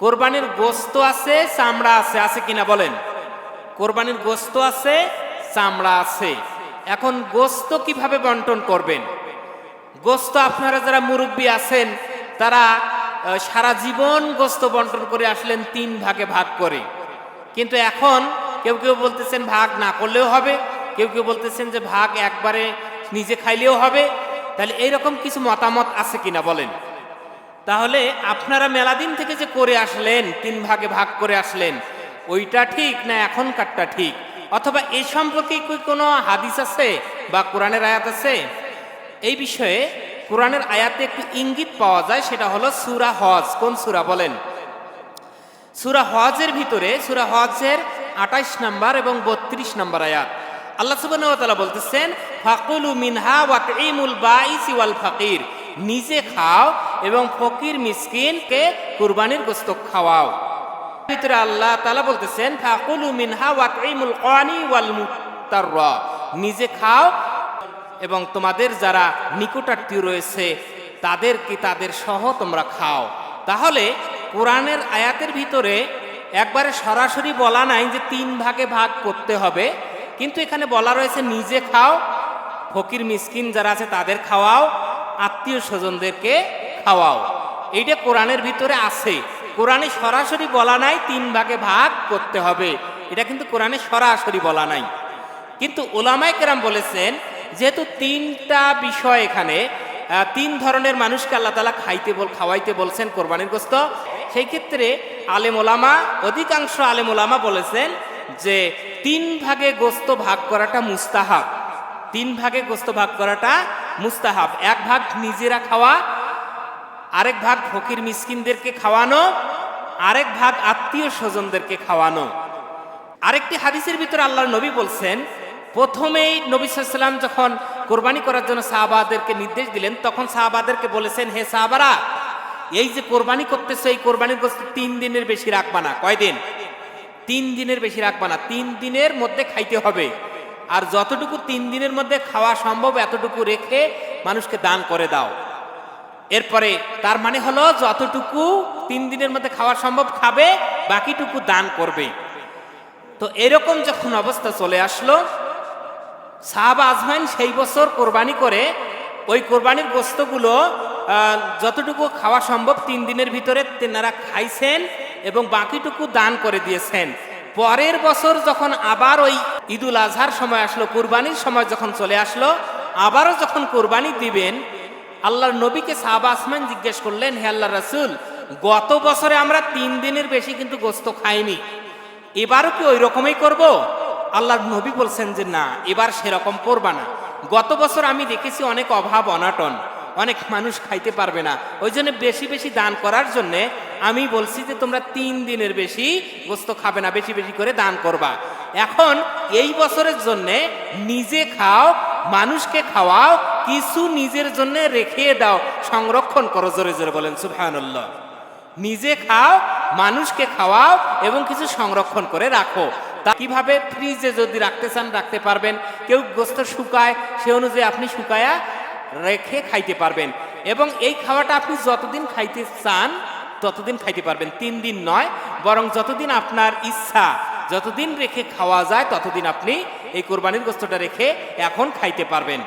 কোরবানির গোশত আছে, চামড়া আছে, আছে কিনা বলেন? কোরবানির গোশত আছে, চামড়া আছে। এখন গোশত কিভাবে বন্টন করবেন? গোশত আপনারা যারা মুরব্বী আছেন তারা সারা জীবন গোশত বন্টন করে আসলেন 3 ভাগে ভাগ করে। কিন্তু এখন কেউ কেউ বলতেছেন ভাগ না করলেও হবে, কেউ কেউ বলতেছেন যে ভাগ একবারে নিজে খাইলেও হবে। তাহলে এইরকম কিছু মতামত আছে কিনা বলেন? তাহলে আপনারা মেলাদিন থেকে যে করে আসলেন 3 ভাগে ভাগ করে আসলেন, ওইটা ঠিক না এখনকারটা ঠিক? অথবা এই সম্পর্কে কি কোনো হাদিস আছে বা কোরআনের আয়াত আছে? এই বিষয়ে কোরআনের আয়াতে একটু ইঙ্গিত পাওয়া যায়, সেটা হলো সূরা হজ। কোন সূরা বলেন? সূরা হজের ভিতরে, সূরা হজের 28 নম্বর এবং 32 নম্বর আয়াত আল্লাহ সুবহানাহু ওয়া তাআলা বলতেছেন, ফাকুলু মিনহা ওয়াতঈমুল বাইসি ওয়াল ফাকির, নিজে খাও এবং ফকির মিসকিনকে কুরবানির গোশত খাওয়াও। ভিতরে আল্লাহ তাআলা বলতেছেন, ফাকুলু মিনহা ওয়াতঈমুল কানি ওয়াল মুতাররা, নিজে খাও এবং তোমাদের যারা নিকটাত্মীয় রয়েছে তাদেরকে তাদের সহ তোমরা খাও। তাহলে কোরআনের আয়াতের ভিতরে একবারে সরাসরি বলা নাই যে 3 ভাগে ভাগ করতে হবে, কিন্তু এখানে বলা রয়েছে নিজে খাও, ফকির মিসকিন যারা আছে তাদের খাওয়াও, আত্মীয় স্বজনদেরকে খাওয়াও। এইটা কোরআনের ভিতরে আছে। কোরআনে সরাসরি বলা নাই 3 ভাগে ভাগ করতে হবে, এটা কিন্তু কোরআনে সরাসরি বলা নাই। কিন্তু উলামায়ে কেরাম বলেছেন যেহেতু 3টা বিষয় এখানে, 3 ধরনের মানুষকে আল্লাহ তাআলা খাওয়াইতে বলছেন কোরবানির গোশত, সেই ক্ষেত্রে আলেম ওলামা, অধিকাংশ আলেম ওলামা বলেছেন যে 3 ভাগে গোশত ভাগ করাটা মুস্তাহাব। 3 ভাগে গোশত ভাগ করাটা মুস্তাহাব। 1 ভাগ নিজেরা খাওয়া, আরেক ভাগ ফকির মিসকিনদেরকে খাওয়ানো, আরেক ভাগ আত্মীয় স্বজনদেরকে খাওয়ানো। আরেকটি হাদিসের ভিতরে আল্লাহর নবী বলছেন, প্রথমেই নবী সাল্লাল্লাহু আলাইহি ওয়াসাল্লাম যখন কোরবানি করার জন্য সাহাবাদেরকে নির্দেশ দিলেন, তখন সাহাবাদেরকে বলেছেন, হে সাহাবারা, এই যে কোরবানি করতেছে এই কোরবানির গোশত 3 দিনের বেশি রাখবা না। কয়দিন? 3 দিনের বেশি রাখবা না, 3 দিনের মধ্যে খাইতে হবে। আর যতটুকু 3 দিনের মধ্যে খাওয়া সম্ভব এতটুকু রেখে মানুষকে দান করে দাও। এরপরে তার মানে হলো যতটুকু 3 দিনের মধ্যে খাওয়া সম্ভব খাবে, বাকিটুকু দান করবে। তো এরকম যখন অবস্থা চলে আসলো, সাহাবা আজমাইন সেই বছর কোরবানি করে ওই কোরবানির গোশতগুলো যতটুকু খাওয়া সম্ভব 3 দিনের ভিতরে তেনারা খাইছেন এবং বাকিটুকু দান করে দিয়েছেন। পরের বছর যখন আবার ওই ঈদুল আজহার সময় আসলো, কুরবানির সময় যখন চলে আসলো, আবারও যখন কোরবানি দিবেন, আল্লাহর নবীকে সাহাবা আজমাইন জিজ্ঞেস করলেন, হে আল্লাহর রাসূল, গত বছরে আমরা 3 দিনের বেশি কিন্তু গোশত খাইনি, এবারও কি ওই রকমই করব? আল্লাহর নবী বলছেন যে না, এবার সেরকম করবা না। গত বছর আমি দেখেছি অনেক অভাব অনাটন, অনেক মানুষ খাইতে পারবে না, ওই জন্য বেশি বেশি দান করার জন্যে আমি বলছি যে তোমরা 3 দিনের বেশি গোশত খাবে না, বেশি বেশি করে দান করবা। এখন এই বছরের জন্যে নিজে খাও, মানুষকে খাওয়াও, কিছু নিজের জন্য রেখে দাও, সংরক্ষণ করো। জোরে জোরে বলেন সুবহানাল্লাহ। নিজে খাও, মানুষকে খাওয়াও এবং কিছু সংরক্ষণ করে রাখো। তা কিভাবে? ফ্রিজে যদি রাখতে চান রাখতে পারবেন, কেউ গোশত শুকায় সে অনুযায়ী আপনি শুকায়া রেখে খাইতে পারবেন, এবং এই খাওয়াটা আপনি যতদিন খাইতে চান ততদিন খাইতে পারবেন। 3 দিন নয়, বরং যতদিন আপনার ইচ্ছা, যতদিন রেখে খাওয়া যায় ততদিন আপনি এই কোরবানির গোশতটা রেখে এখন খাইতে পারবেন।